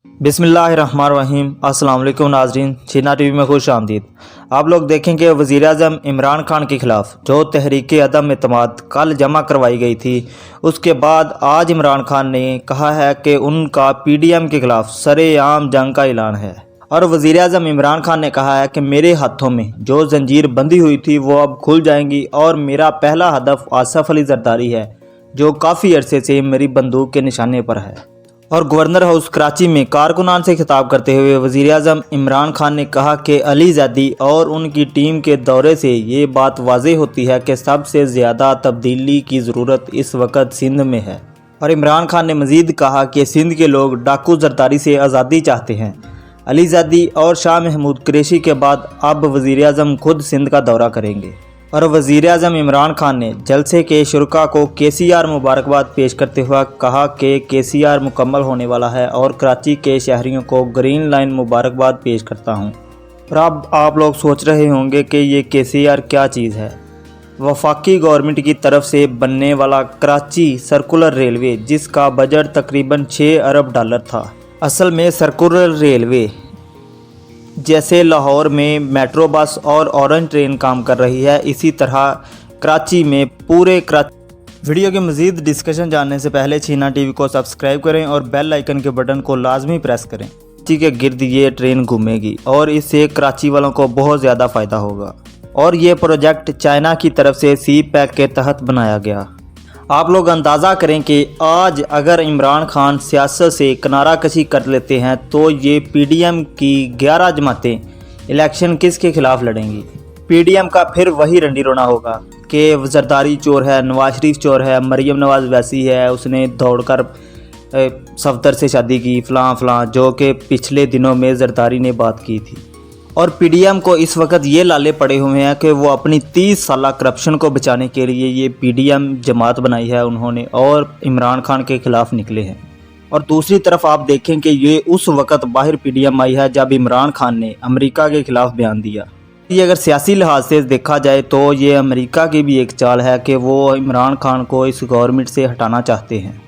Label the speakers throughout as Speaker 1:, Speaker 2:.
Speaker 1: बिस्मिल्लाहिर्रहमानिर्रहीम। अस्सलाम वालेकुम नाज़रीन, छीना टीवी में खुश आमदीद। आप लोग देखेंगे वज़ीर आज़म इमरान खान के ख़िलाफ़ जो तहरीक अदम एतमाद कल जमा करवाई गई थी, उसके बाद आज इमरान खान ने कहा है कि उनका PDM के ख़िलाफ़ सरेआम जंग का ऐलान है। और वज़ीर आज़म इमरान खान ने कहा है कि मेरे हाथों में जो जंजीर बंधी हुई थी वो अब खुल जाएंगी और मेरा पहला हदफ आसिफ अली जरदारी है, जो काफ़ी अरसे से मेरी बंदूक के निशाने पर है। और गवर्नर हाउस कराची में कारकुनान से खिताब करते हुए वज़ीर आज़म इमरान खान ने कहा कि अली ज़ैदी और उनकी टीम के दौरे से ये बात वाज़ेह होती है कि सबसे ज़्यादा तब्दीली की ज़रूरत इस वक्त सिंध में है। और इमरान खान ने मज़ीद कहा कि सिंध के लोग डाकू जरदारी से आज़ादी चाहते हैं। अली ज़ैदी और शाह महमूद कुरैशी के बाद अब वज़ीर आज़म खुद सिंध का दौरा करेंगे। और वज़ीर आज़म इमरान खान ने जलसे के शुरका को KCR मुबारकबाद पेश करते हुए कहा कि KCR मुकम्मल होने वाला है और कराची के शहरियों को ग्रीन लाइन मुबारकबाद पेश करता हूं। और अब आप लोग सोच रहे होंगे कि ये KCR क्या चीज़ है। वफाकी गवर्नमेंट की तरफ से बनने वाला कराची सर्कुलर रेलवे, जिसका बजट तकरीबन 6 अरब डॉलर था। असल में सर्कुलर रेलवे जैसे लाहौर में मेट्रो बस और ऑरेंज ट्रेन काम कर रही है, इसी तरह कराची में पूरे कराची। वीडियो के मज़ीद डिस्कशन जानने से पहले छीना टीवी को सब्सक्राइब करें और बेल आइकन के बटन को लाजमी प्रेस करें। कराची के गिर्द ये ट्रेन घूमेगी और इससे कराची वालों को बहुत ज़्यादा फ़ायदा होगा। और ये प्रोजेक्ट चाइना की तरफ से CPEC के तहत बनाया गया। आप लोग अंदाज़ा करें कि आज अगर इमरान खान सियासत से किनारा कशी कर लेते हैं तो ये PDM की 11 जमातें इलेक्शन किसके खिलाफ लड़ेंगी। PDM का फिर वही रंडी रोना होगा कि जरदारी चोर है, नवाज शरीफ चोर है, मरीम नवाज वैसी है, उसने दौड़कर सफदर से शादी की, फ़लाँ जो कि पिछले दिनों में जरदारी ने बात की थी। और PDM को इस वक्त ये लाले पड़े हुए हैं कि वो अपनी 30 साला करप्शन को बचाने के लिए ये PDM जमात बनाई है उन्होंने और इमरान खान के ख़िलाफ़ निकले हैं। और दूसरी तरफ आप देखें कि ये उस वक्त बाहर PDM आई है जब इमरान खान ने अमेरिका के ख़िलाफ़ बयान दिया। ये अगर सियासी लिहाज से देखा जाए तो ये अमेरिका की भी एक चाल है कि वो इमरान खान को इस गवर्नमेंट से हटाना चाहते हैं।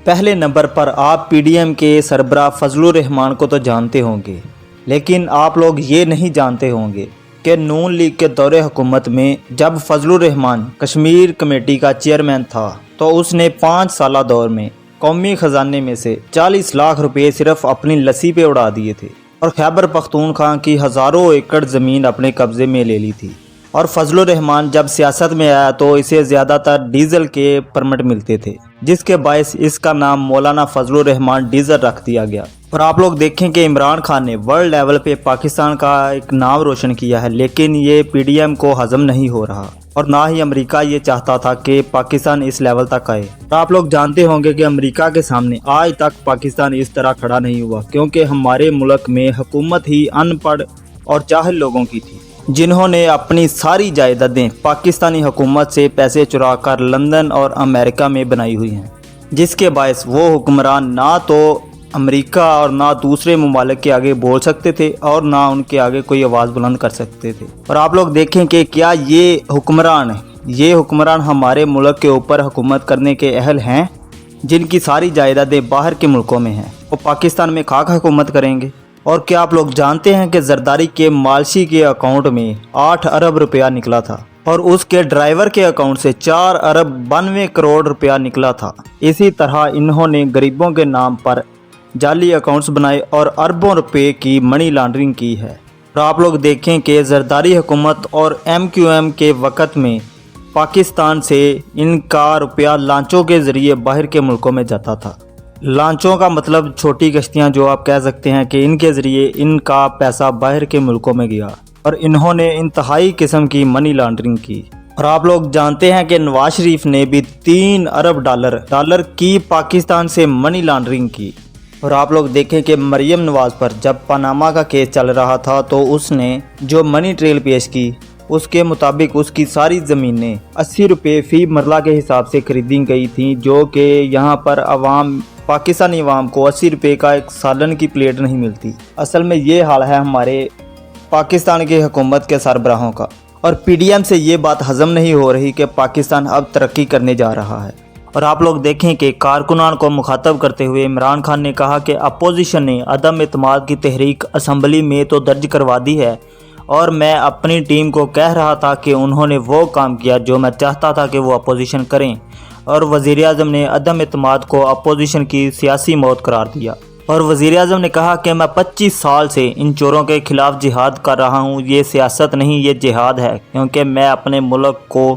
Speaker 1: पहले नंबर पर आप PDM के सरबराह फजलुर रहमान को तो जानते होंगे, लेकिन आप लोग ये नहीं जानते होंगे कि नून लीग के दौरे हुकूमत में जब फजलुर रहमान कश्मीर कमेटी का चेयरमैन था तो उसने 5 साला दौर में कौमी ख़जाने में से 40 लाख रुपए सिर्फ अपनी लस्सी पे उड़ा दिए थे और खैबर पख्तूनख्वा की हज़ारों एकड़ ज़मीन अपने कब्ज़े में ले ली थी। और फजलुर रहमान जब सियासत में आया तो इसे ज़्यादातर डीज़ल के परमिट मिलते थे, जिसके बायस इसका नाम मौलाना फजलुर रहमान डीज़ल रख दिया गया। और आप लोग देखें कि इमरान खान ने वर्ल्ड लेवल पे पाकिस्तान का एक नाम रोशन किया है, लेकिन ये PDM को हज़म नहीं हो रहा और ना ही अमेरिका ये चाहता था कि पाकिस्तान इस लेवल तक आए। और आप लोग जानते होंगे कि अमेरिका के सामने आज तक पाकिस्तान इस तरह खड़ा नहीं हुआ, क्योंकि हमारे मुल्क में हुकूमत ही अनपढ़ और जाहिल लोगों की थी, जिन्होंने अपनी सारी जायदादें पाकिस्तानी हुकूमत से पैसे चुरा कर लंदन और अमेरिका में बनाई हुई हैं, जिसके बायस वो हुक्मरान ना तो अमेरिका और ना दूसरे ममालिक के आगे बोल सकते थे और ना उनके आगे कोई आवाज़ बुलंद कर सकते थे। और आप लोग देखें कि क्या ये हुक्मरान हमारे मुल्क के ऊपर हुकूमत करने के अहल हैं, जिनकी सारी जायदादें बाहर के मुल्कों में हैं, वो पाकिस्तान में खाक हुकूमत करेंगे। और क्या आप लोग जानते हैं कि जरदारी के मालशी के अकाउंट में 8 अरब रुपया निकला था और उसके ड्राइवर के अकाउंट से 4 अरब 92 करोड़ रुपया निकला था। इसी तरह इन्होंने गरीबों के नाम पर जाली अकाउंट्स बनाए और अरबों रुपए की मनी लॉन्ड्रिंग की है। और आप लोग देखें कि जरदारी हुकूमत और MQM के वक़्त में पाकिस्तान से इनका रुपया लांचों के ज़रिए बाहर के मुल्कों में जाता था। लांचों का मतलब छोटी कश्तियां, जो आप कह सकते हैं कि इनके ज़रिए इनका पैसा बाहर के मुल्कों में गया और इन्होंने इंतहाई किस्म की मनी लॉन्ड्रिंग की। और आप लोग जानते हैं कि नवाज शरीफ ने भी 3 अरब डॉलर की पाकिस्तान से मनी लॉन्ड्रिंग की। और आप लोग देखें कि मरीम नवाज पर जब पनामा का केस चल रहा था तो उसने जो मनी ट्रेल पेश की, उसके मुताबिक उसकी सारी ज़मीनें 80 रुपये फ़ी मरला के हिसाब से खरीदी गई थी, जो कि यहाँ पर पाकिस्तानी अवाम को 80 रुपये का एक सालन की प्लेट नहीं मिलती। असल में ये हाल है हमारे पाकिस्तान की हुकूमत के सरबराहों का। और PDM से ये बात हज़म नहीं हो रही कि पाकिस्तान अब तरक्की करने जा रहा है। और आप लोग देखें कि कारकुनान को मुखातब करते हुए इमरान खान ने कहा कि अपोजिशन ने अदम एतमाद की तहरीक असम्बली में तो दर्ज करवा दी है और मैं अपनी टीम को कह रहा था कि उन्होंने वो काम किया जो मैं चाहता था कि वो अपोजिशन करें, और वज़ीर आज़म ने अदम एतमाद को अपोजिशन की सियासी मौत करार दिया। और वज़ीर आज़म ने कहा कि मैं 25 साल से इन चोरों के ख़िलाफ़ जिहाद कर रहा हूँ, ये सियासत नहीं ये जिहाद है, क्योंकि मैं अपने मुल्क को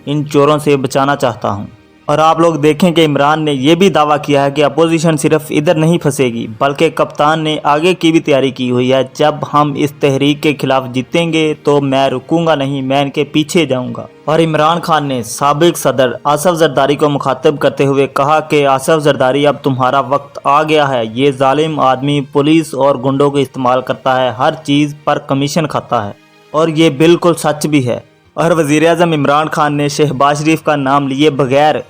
Speaker 1: इन चोरों से बचाना चाहता हूँ। और आप लोग देखें कि इमरान ने यह भी दावा किया है कि अपोजिशन सिर्फ इधर नहीं फंसेगी, बल्कि कप्तान ने आगे की भी तैयारी की हुई है। जब हम इस तहरीक के खिलाफ जीतेंगे तो मैं रुकूंगा नहीं, मैं इनके पीछे जाऊंगा। और इमरान खान ने साबिक सदर आसिफ जरदारी को मुखातब करते हुए कहा कि आसिफ जरदारी अब तुम्हारा वक्त आ गया है, ये जालिम आदमी पुलिस और गुंडों को इस्तेमाल करता है, हर चीज़ पर कमीशन खाता है, और ये बिल्कुल सच भी है। और वज़ीर आज़म इमरान खान ने शहबाज शरीफ का नाम लिए बगैर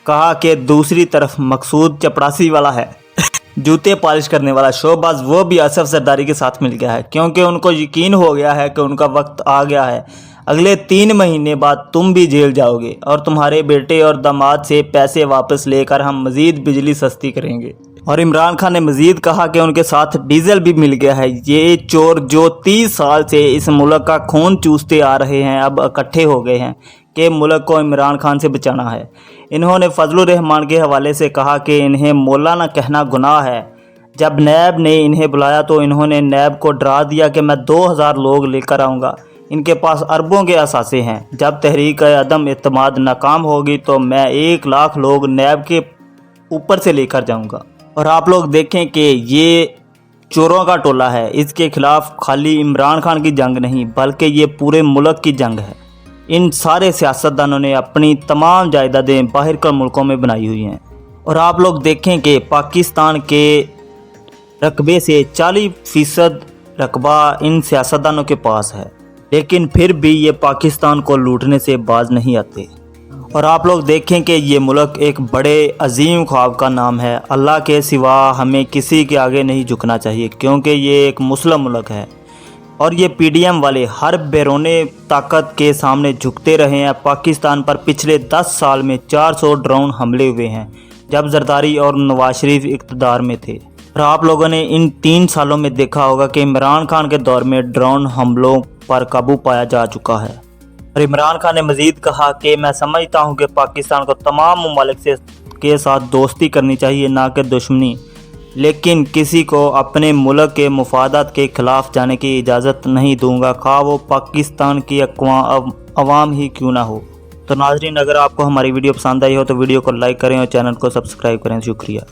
Speaker 1: कहा कि दूसरी तरफ मकसूद चपरासी वाला है जूते पॉलिश करने वाला शोबाज, वो भी आसिफ जरदारी के साथ मिल गया है, क्योंकि उनको यकीन हो गया है कि उनका वक्त आ गया है। अगले 3 महीने बाद तुम भी जेल जाओगे और तुम्हारे बेटे और दामाद से पैसे वापस लेकर हम मज़ीद बिजली सस्ती करेंगे। और इमरान खान ने मज़ीद कहा कि उनके साथ डीजल भी मिल गया है। ये चोर जो 30 साल से इस मुल्क का खून चूसते आ रहे हैं अब इकट्ठे हो गए हैं कि मुल्क को इमरान खान से बचाना है। इन्होंने फजलुर रहमान के हवाले से कहा कि इन्हें मौलाना कहना गुनाह है। जब नैब ने इन्हें बुलाया तो इन्होंने नैब को डरा दिया कि मैं 2000 लोग लेकर आऊँगा, इनके पास अरबों के असासे हैं। जब तहरीक अदम एतमाद नाकाम होगी तो मैं 1 लाख लोग नैब के ऊपर से लेकर जाऊँगा। और आप लोग देखें कि ये चोरों का टोला है, इसके खिलाफ खाली इमरान खान की जंग नहीं बल्कि ये पूरे मुल्क की जंग है। इन सारे सियासतदानों ने अपनी तमाम जायदादें बाहर के मुल्कों में बनाई हुई हैं। और आप लोग देखें कि पाकिस्तान के रकबे से 40% रकबा इन सियासतदानों के पास है, लेकिन फिर भी ये पाकिस्तान को लूटने से बाज नहीं आते। और आप लोग देखें कि ये मुल्क एक बड़े अजीम ख्वाब का नाम है। अल्लाह के सिवा हमें किसी के आगे नहीं झुकना चाहिए, क्योंकि ये एक मुस्लिम मुल्क है और ये PDM वाले हर बैरूनी ताकत के सामने झुकते रहे हैं। पाकिस्तान पर पिछले 10 साल में 400 ड्रोन हमले हुए हैं जब जरदारी और नवाज शरीफ इक़्तिदार में थे। और आप लोगों ने इन 3 सालों में देखा होगा कि इमरान खान के दौर में ड्रोन हमलों पर काबू पाया जा चुका है। और इमरान खान ने मज़ीद कहा कि मैं समझता हूं कि पाकिस्तान को तमाम ममालिक के साथ दोस्ती करनी चाहिए, ना कि दुश्मनी, लेकिन किसी को अपने मुल्क के मुफादात के ख़िलाफ़ जाने की इजाज़त नहीं दूंगा, खा वो पाकिस्तान की अवाम ही क्यों ना हो। तो नाज़रीन, अगर आपको हमारी वीडियो पसंद आई हो तो वीडियो को लाइक करें और चैनल को सब्सक्राइब करें। शुक्रिया।